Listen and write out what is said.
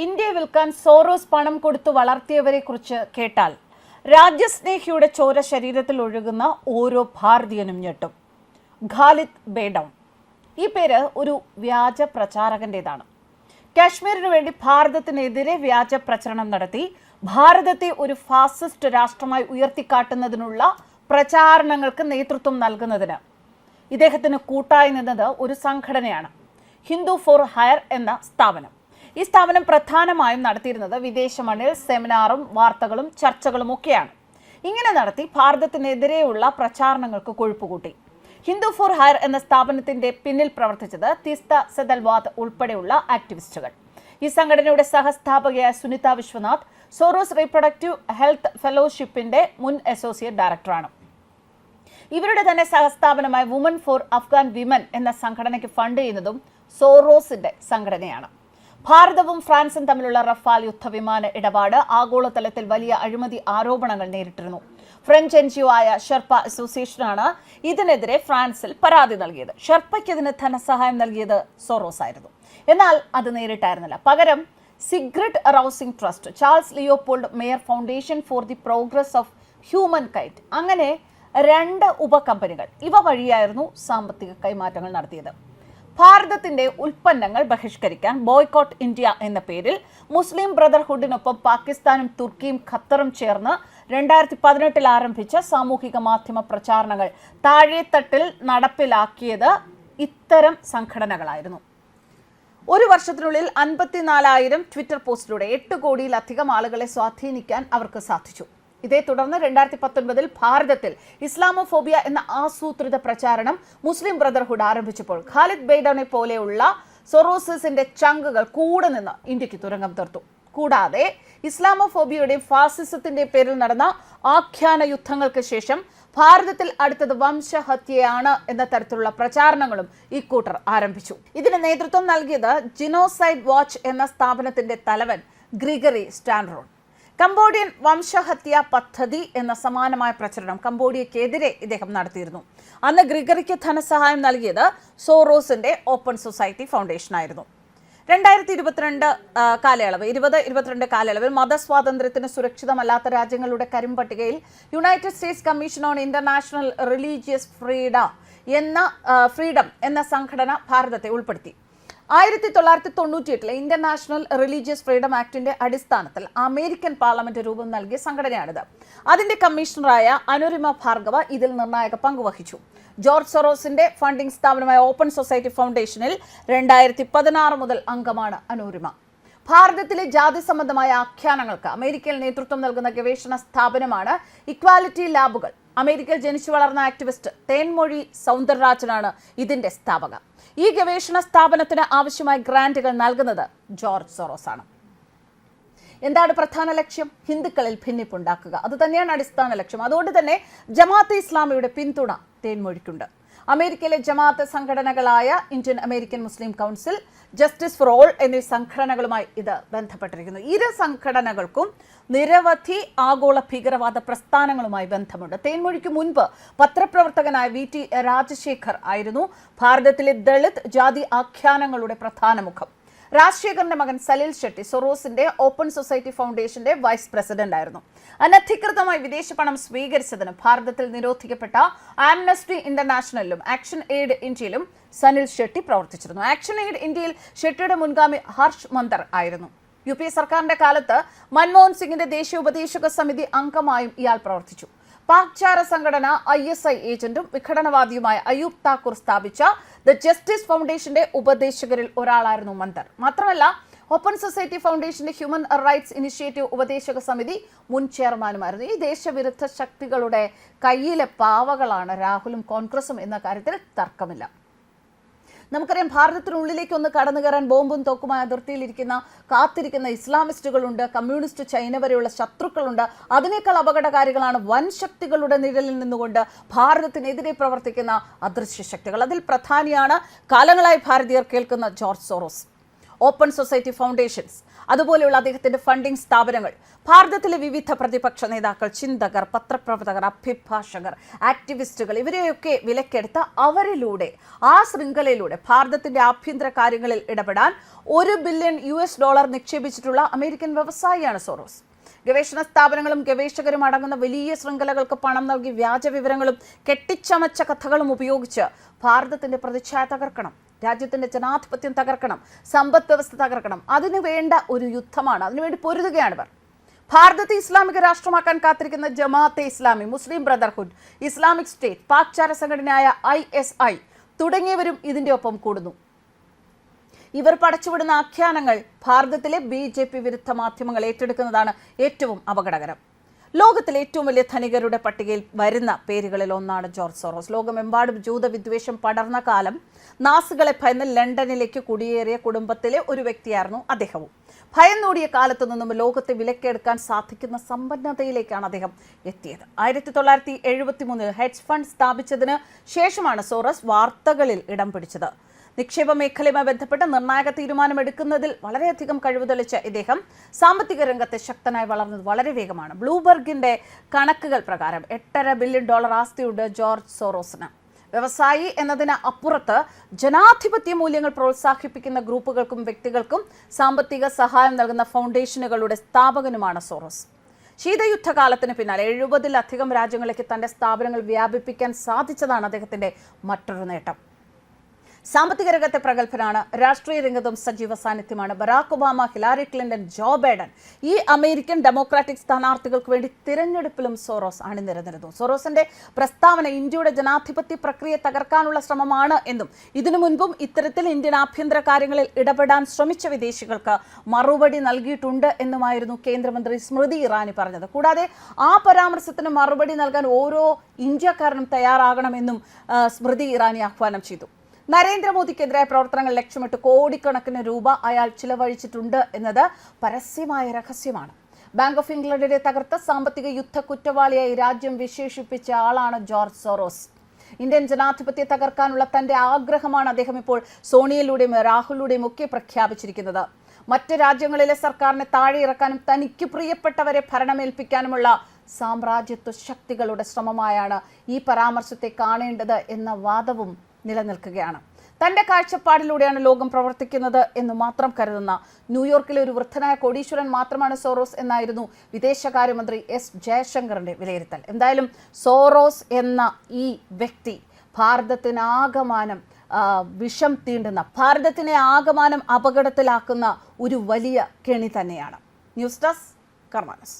ഇന്ത്യയെ വിൽക്കാൻ സോറോസ് പണം കൊടുത്തു വളർത്തിയവരെക്കുറിച്ച് കേട്ടാൽ രാജ്യസ്നേഹിയുടെ ചോര ശരീരത്തിൽ ഒഴുകുന്ന ഓരോ ഭാരതീയനും ഞെട്ടും. ഖാലിദ് ബേഡൌൺ. ഈ പേര് ഒരു വ്യാജ പ്രചാരകന്റേതാണ്. കാശ്മീരിനു വേണ്ടി ഭാരതത്തിനെതിരെ വ്യാജ പ്രചരണം നടത്തി ഭാരതത്തെ ഒരു ഫാസിസ്റ്റ് രാഷ്ട്രമായി ഉയർത്തിക്കാട്ടുന്നതിനുള്ള പ്രചാരണങ്ങൾക്ക് നേതൃത്വം നൽകുന്നതിന് ഇദ്ദേഹത്തിന് കൂട്ടായി നിന്നത് ഒരു സംഘടനയാണ്, ഹിന്ദു ഫോർ ഹയർ എന്ന സ്ഥാപനം. ഈ സ്ഥാപനം പ്രധാനമായും നടത്തിയിരുന്നത് വിദേശ മണ്ണിൽ സെമിനാറും വാർത്തകളും ചർച്ചകളും ഒക്കെയാണ്. ഇങ്ങനെ നടത്തി ഭാരതത്തിനെതിരെയുള്ള പ്രചാരണങ്ങൾക്ക് കൊഴുപ്പുകൂട്ടി. ഹിന്ദു ഫോർ ഹയർ എന്ന സ്ഥാപനത്തിന്റെ പിന്നിൽ പ്രവർത്തിച്ചത് തിസ്ത സെതൽവാദ് ഉൾപ്പെടെയുള്ള ആക്ടിവിസ്റ്റുകൾ. ഈ സംഘടനയുടെ സഹസ്ഥാപകയായ Sunita Vishwanath Soros reproductive health ഫെലോഷിപ്പിന്റെ മുൻ അസോസിയേറ്റ് ഡയറക്ടറാണ്. ഇവരുടെ തന്നെ സഹസ്ഥാപനമായ വുമൻ ഫോർ അഫ്ഗാൻ വിമൻ എന്ന സംഘടനയ്ക്ക് ഫണ്ട് ചെയ്യുന്നതും സോറോസിന്റെ സംഘടനയാണ്. ഭാരതവും ഫ്രാൻസും തമ്മിലുള്ള റഫാൽ യുദ്ധവിമാന ഇടപാട് ആഗോളതലത്തിൽ വലിയ അഴിമതി ആരോപണങ്ങൾ നേരിട്ടിരുന്നു. ഫ്രഞ്ച് NGO ആയ ഷെർപ്പ അസോസിയേഷനാണ് ഇതിനെതിരെ ഫ്രാൻസിൽ പരാതി നൽകിയത്. ഷെർപ്പയ്ക്ക് ഇതിന് ധനസഹായം നൽകിയത് സോറോസ് ആയിരുന്നു. എന്നാൽ അത് നേരിട്ടായിരുന്നില്ല. പകരം Sigrid Rausing Trust, Charles Leopold Mayer Foundation for the Progress of Humankind, അങ്ങനെ 2 ഉപകമ്പനികൾ ഇവ വഴിയായിരുന്നു സാമ്പത്തിക കൈമാറ്റങ്ങൾ നടത്തിയത്. ഭാരതത്തിന്റെ ഉൽപ്പന്നങ്ങൾ ബഹിഷ്കരിക്കാൻ ബോയ്കോട്ട് ഇന്ത്യ എന്ന പേരിൽ മുസ്ലിം ബ്രദർഹുഡിനൊപ്പം പാകിസ്ഥാനും തുർക്കിയും ഖത്തറും ചേർന്ന് 2018 ആരംഭിച്ച സാമൂഹിക മാധ്യമ പ്രചാരണങ്ങൾ താഴെത്തട്ടിൽ നടപ്പിലാക്കിയത് ഇത്തരം സംഘടനകളായിരുന്നു. ഒരു വർഷത്തിനുള്ളിൽ 54,000 ട്വിറ്റർ പോസ്റ്റിലൂടെ 8 കോടിയിലധികം ആളുകളെ സ്വാധീനിക്കാൻ അവർക്ക് സാധിച്ചു. ഇതേ തുടർന്ന് 2019 ഭാരതത്തിൽ ഇസ്ലാമോഫോബിയ എന്ന ആസൂത്രിത പ്രചാരണം മുസ്ലിം ബ്രദർഹുഡ് ആരംഭിച്ചപ്പോൾ ഖാലിദ് ബേഡൌനെ പോലെയുള്ള സൊറോസിന്റെ ചങ്കുകൾ കൂടെ നിന്ന് ഇന്ത്യക്ക് തുരങ്കം തീർത്തു. കൂടാതെ ഇസ്ലാമോഫോബിയയുടെയും ഫാസിസത്തിന്റെയും പേരിൽ നടന്ന ആഖ്യാന യുദ്ധങ്ങൾക്ക് ശേഷം ഭാരതത്തിൽ അടുത്തത് വംശഹത്യയാണ് എന്ന തരത്തിലുള്ള പ്രചാരണങ്ങളും ഇക്കൂട്ടർ ആരംഭിച്ചു. ഇതിന് നേതൃത്വം നൽകിയത് ജിനോസൈഡ് വാച്ച് എന്ന സ്ഥാപനത്തിന്റെ തലവൻ ഗ്രിഗറി സ്റ്റാൻറോൺ. കംബോഡിയൻ വംശഹത്യ പദ്ധതി എന്ന സമാനമായ പ്രചരണം കംബോഡിയക്കെതിരെ ഇദ്ദേഹം നടത്തിയിരുന്നു. അന്ന് ഗ്രിഗറിക്ക് ധനസഹായം നൽകിയത് സോറോസിന്റെ ഓപ്പൺ സൊസൈറ്റി ഫൗണ്ടേഷൻ ആയിരുന്നു. 2022 കാലയളവിൽ മതസ്വാതന്ത്ര്യത്തിന് സുരക്ഷിതമല്ലാത്ത രാജ്യങ്ങളുടെ കരിമ്പട്ടികയിൽ United States Commission on International Religious Freedom എന്ന സംഘടന ഭാരതത്തെ ഉൾപ്പെടുത്തി. 1998 ഇന്റർനാഷണൽ റിലീജിയസ് ഫ്രീഡം ആക്ടിന്റെ അടിസ്ഥാനത്തിൽ അമേരിക്കൻ പാർലമെന്റ് രൂപം നൽകിയ സംഘടനയാണിത്. അതിന്റെ കമ്മീഷണറായ അനുരിമ ഭാർഗവ ഇതിൽ നിർണായക പങ്കുവഹിച്ചു. ജോർജ് സൊറോസിന്റെ ഫണ്ടിംഗ് സ്ഥാപനമായ ഓപ്പൺ സൊസൈറ്റി ഫൗണ്ടേഷനിൽ 2016 മുതൽ അംഗമാണ് അനുരിമ. ഭാരതത്തിലെ ജാതി സംബന്ധമായ ആഖ്യാനങ്ങൾക്ക് അമേരിക്കയിൽ നേതൃത്വം നൽകുന്ന ഗവേഷണ സ്ഥാപനമാണ് ഇക്വാലിറ്റി ലാബുകൾ. അമേരിക്കയിൽ ജനിച്ചു വളർന്ന ആക്ടിവിസ്റ്റ് തേൻമൊഴി സൗന്ദരരാജനാണ് ഇതിന്റെ സ്ഥാപക. ഈ ഗവേഷണ സ്ഥാപനത്തിന് ആവശ്യമായ ഗ്രാന്റുകൾ നൽകുന്നത് ജോർജ് സോറോസ് ആണ്. എന്താണ് പ്രധാന ലക്ഷ്യം? ഹിന്ദുക്കളിൽ ഭിന്നിപ്പുണ്ടാക്കുക. അത് തന്നെയാണ് അടിസ്ഥാന ലക്ഷ്യം. അതുകൊണ്ട് തന്നെ ജമാഅത്തെ ഇസ്ലാമിയുടെ പിന്തുണ തേൻമൊഴിക്കുണ്ട്. അമേരിക്കയിലെ ജമാഅത്ത് സംഘടനകളായ Indian American Muslim Council, Justice for All എന്നീ സംഘടനകളുമായി ഇത് ബന്ധപ്പെട്ടിരിക്കുന്നു. ഇരു സംഘടനകൾക്കും നിരവധി ആഗോള ഭീകരവാദ പ്രസ്ഥാനങ്ങളുമായി ബന്ധമുണ്ട്. തേൻമൊഴിക്ക് മുൻപ് പത്രപ്രവർത്തകനായ VT രാജശേഖർ ആയിരുന്നു ഭാരതത്തിലെ ദളിത് ജാതി ആഖ്യാനങ്ങളുടെ പ്രധാന മുഖം. രാജശേഖറിന്റെ മകൻ സലിൽ ഷെട്ടി സൊറോസിന്റെ ഓപ്പൺ സൊസൈറ്റി ഫൗണ്ടേഷന്റെ വൈസ് പ്രസിഡന്റ് ആയിരുന്നു. അനധികൃതമായി വിദേശ പണം സ്വീകരിച്ചതിന് ഭാരതത്തിൽ നിരോധിക്കപ്പെട്ട ആംനസ്റ്റി ഇന്റർനാഷണലിലും ആക്ഷൻ എയ്ഡ് ഇന്ത്യയിലും സനിൽ ഷെട്ടി പ്രവർത്തിച്ചിരുന്നു. ആക്ഷൻ എയ്ഡ് ഇന്ത്യയിൽ ഷെട്ടിയുടെ മുൻഗാമി ഹർഷ് മന്ദർ ആയിരുന്നു. UPA സർക്കാരിന്റെ കാലത്ത് മൻമോഹൻ സിംഗിന്റെ ദേശീയ ഉപദേശക സമിതി അംഗമായും ഇയാൾ പ്രവർത്തിച്ചു. പാക് ചാര സംഘടന ISI ഏജന്റും വിഘടനവാദിയുമായ അയൂബ് താക്കൂർ സ്ഥാപിച്ച ദ ജസ്റ്റിസ് ഫൗണ്ടേഷന്റെ ഉപദേശകരിൽ ഒരാളായിരുന്നു മന്ദർ. മാത്രമല്ല ഓപ്പൺ സൊസൈറ്റി ഫൗണ്ടേഷന്റെ ഹ്യൂമൻ റൈറ്റ്സ് ഇനിഷ്യേറ്റീവ് ഉപദേശക സമിതി മുൻ ചെയർമാനുമായിരുന്നു. ഈ ദേശവിരുദ്ധ ശക്തികളുടെ കയ്യിലെ പാവകളാണ് രാഹുലും കോൺഗ്രസും എന്ന കാര്യത്തിൽ തർക്കമില്ല. നമുക്കറിയാം, ഭാരതത്തിനുള്ളിലേക്ക് ഒന്ന് കടന്നു കയറാൻ ബോംബും തോക്കുമായി കാത്തിരിക്കുന്ന ഇസ്ലാമിസ്റ്റുകളുണ്ട്, കമ്മ്യൂണിസ്റ്റ് ചൈന വരെയുള്ള ശത്രുക്കളുണ്ട്. അതിനേക്കാൾ അപകടകാരികളാണ് വൻ ശക്തികളുടെ നിഴലിൽ നിന്നുകൊണ്ട് ഭാരതത്തിനെതിരെ പ്രവർത്തിക്കുന്ന അദൃശ്യ ശക്തികൾ. അതിൽ പ്രധാനിയാണ് കാലങ്ങളായി ഭാരതീയർ കേൾക്കുന്ന George Soros. Open society foundations, അതുപോലെയുള്ള അദ്ദേഹത്തിന്റെ ഫണ്ടിംഗ് സ്ഥാപനങ്ങൾ, ഭാരതത്തിലെ വിവിധ പ്രതിപക്ഷ നേതാക്കൾ, ചിന്തകർ, പത്രപ്രവർത്തകർ, അഭിഭാഷകർ, ആക്ടിവിസ്റ്റുകൾ ഇവരെയൊക്കെ വിലക്കെടുത്ത അവരിലൂടെ ആ ശൃംഖലയിലൂടെ ഭാരതത്തിന്റെ ആഭ്യന്തര കാര്യങ്ങളിൽ ഇടപെടാൻ $1 ബില്യൺ നിക്ഷേപിച്ചിട്ടുള്ള അമേരിക്കൻ വ്യവസായിയാണ് സോറോസ്. ഗവേഷണ സ്ഥാപനങ്ങളും ഗവേഷകരും അടങ്ങുന്ന വലിയ ശൃംഖലകൾക്ക് പണം നൽകി വ്യാജ വിവരങ്ങളും കെട്ടിച്ചമച്ച കഥകളും ഉപയോഗിച്ച് ഭാരതത്തിന്റെ പ്രതിച്ഛായ തകർക്കണം, രാജ്യത്തിന്റെ ജനാധിപത്യം തകർക്കണം, സമ്പദ് വ്യവസ്ഥ തകർക്കണം. അതിനു വേണ്ട ഒരു യുദ്ധമാണ്, അതിനുവേണ്ടി പൊരുതുകയാണ് ഇവർ. ഭാരതത്തെ ഇസ്ലാമിക രാഷ്ട്രമാക്കാൻ കാത്തിരിക്കുന്ന Jamaat-e Islami, Muslim Brotherhood, Islamic state, Pak ചാര സംഘടനയായ ISI തുടങ്ങിയവരും ഇതിന്റെ ഒപ്പം കൂടുന്നു. ഇവർ പടച്ചുവിടുന്ന ആഖ്യാനങ്ങൾ ഭാരതത്തിലെ BJP വിരുദ്ധ മാധ്യമങ്ങൾ ഏറ്റെടുക്കുന്നതാണ് ഏറ്റവും അപകടകരം. ലോകത്തിലെ ഏറ്റവും വലിയ ധനികരുടെ പട്ടികയിൽ വരുന്ന പേരുകളിൽ ഒന്നാണ് ജോർജ് സോറോസ്. ലോകമെമ്പാടും ജൂതവിദ്വേഷം പടർന്ന കാലം നാസികളെ ഭയന്ന് ലണ്ടനിലേക്ക് കുടിയേറിയ കുടുംബത്തിലെ ഒരു വ്യക്തിയായിരുന്നു അദ്ദേഹവും. ഭയന്നോടിയ കാലത്തു നിന്നും ലോകത്തെ വിലക്കെടുക്കാൻ സാധിക്കുന്ന സമ്പന്നതയിലേക്കാണ് അദ്ദേഹം എത്തിയത്. 1973 ഹെഡ്ജ് ഫണ്ട് സ്ഥാപിച്ചതിന് ശേഷമാണ് സോറോസ് വാർത്തകളിൽ ഇടം പിടിച്ചത്. നിക്ഷേപ മേഖലയുമായി ബന്ധപ്പെട്ട് നിർണായക തീരുമാനമെടുക്കുന്നതിൽ വളരെയധികം കഴിവ് തെളിച്ച ഇദ്ദേഹം സാമ്പത്തിക രംഗത്തെ ശക്തനായി വളർന്നത് വളരെ വേഗമാണ്. ബ്ലൂബർഗിന്റെ കണക്കുകൾ പ്രകാരം $8.5 ബില്യൺ ആസ്തിയുണ്ട് ജോർജ് സോറോസിന്. വ്യവസായി എന്നതിന് അപ്പുറത്ത് ജനാധിപത്യ മൂല്യങ്ങൾ പ്രോത്സാഹിപ്പിക്കുന്ന ഗ്രൂപ്പുകൾക്കും വ്യക്തികൾക്കും സാമ്പത്തിക സഹായം നൽകുന്ന ഫൗണ്ടേഷനുകളുടെ സ്ഥാപകനുമാണ് സോറോസ്. ശീതയുദ്ധകാലത്തിന് പിന്നാലെ 70-ലധികം രാജ്യങ്ങളിലേക്ക് തന്റെ സ്ഥാപനങ്ങൾ വ്യാപിപ്പിക്കാൻ സാധിച്ചതാണ് അദ്ദേഹത്തിന്റെ മറ്റൊരു നേട്ടം. സാമ്പത്തിക രംഗത്തെ പ്രഗത്ഭനാണ്, രാഷ്ട്രീയ രംഗത്തും സജീവ സാന്നിധ്യമാണ്. Barack Obama, Hillary Clinton, Joe Biden ഈ അമേരിക്കൻ ഡെമോക്രാറ്റിക് സ്ഥാനാർത്ഥികൾക്ക് വേണ്ടി തിരഞ്ഞെടുപ്പിലും സോറോസ് അണിനിരന്നിരുന്നു. സോറോസിന്റെ പ്രസ്താവന ഇന്ത്യയുടെ ജനാധിപത്യ പ്രക്രിയ തകർക്കാനുള്ള ശ്രമമാണ് എന്നും ഇതിനു മുൻപും ഇത്തരത്തിൽ ഇന്ത്യൻ ആഭ്യന്തര കാര്യങ്ങളിൽ ഇടപെടാൻ ശ്രമിച്ച വിദേശികൾക്ക് മറുപടി നൽകിയിട്ടുണ്ട് എന്നുമായിരുന്നു കേന്ദ്രമന്ത്രി സ്മൃതി ഇറാനി പറഞ്ഞത്. കൂടാതെ ആ പരാമർശത്തിന് മറുപടി നൽകാൻ ഓരോ ഇന്ത്യക്കാരനും തയ്യാറാകണമെന്നും സ്മൃതി ഇറാനി ആഹ്വാനം ചെയ്തു. നരേന്ദ്രമോദിക്കെതിരായ പ്രവർത്തനങ്ങൾ ലക്ഷ്യമിട്ട് കോടിക്കണക്കിന് രൂപ അയാൾ ചിലവഴിച്ചിട്ടുണ്ട് എന്നത് പരസ്യമായ രഹസ്യമാണ്. ബാങ്ക് ഓഫ് ഇംഗ്ലണ്ടിനെ തകർത്ത സാമ്പത്തിക യുദ്ധ കുറ്റവാളിയായി രാജ്യം വിശേഷിപ്പിച്ച ആളാണ് ജോർജ് സോറോസ്. ഇന്ത്യൻ ജനാധിപത്യത്തെ തകർക്കാനുള്ള തന്റെ ആഗ്രഹമാണ് അദ്ദേഹം ഇപ്പോൾ സോണിയയിലൂടെയും രാഹുലിലൂടെയും ഒക്കെ പ്രഖ്യാപിച്ചിരിക്കുന്നത്. മറ്റ് രാജ്യങ്ങളിലെ സർക്കാരിനെ താഴെ ഇറക്കാനും തനിക്ക് പ്രിയപ്പെട്ടവരെ ഭരണമേൽപ്പിക്കാനുമുള്ള സാമ്രാജ്യത്വ ശക്തികളുടെ ശ്രമമായാണ് ഈ പരാമർശത്തെ കാണേണ്ടത് എന്ന വാദവും നിലനിൽക്കുകയാണ്. തന്റെ കാഴ്ചപ്പാടിലൂടെയാണ് ലോകം പ്രവർത്തിക്കുന്നത് എന്ന് മാത്രം കരുതുന്ന ന്യൂയോർക്കിലെ ഒരു വൃദ്ധനായ കോടീശ്വരൻ മാത്രമാണ് സോറോസ് എന്നായിരുന്നു വിദേശകാര്യമന്ത്രി S ജയശങ്കറിന്റെ വിലയിരുത്തൽ. എന്തായാലും സോറോസ് എന്ന ഈ വ്യക്തി ഭാരതത്തിനാകമാനം വിഷം തീണ്ടുന്ന, ഭാരതത്തിനെ ആകമാനം അപകടത്തിലാക്കുന്ന ഒരു വലിയ കെണി തന്നെയാണ്. News desk കർമാനസ്.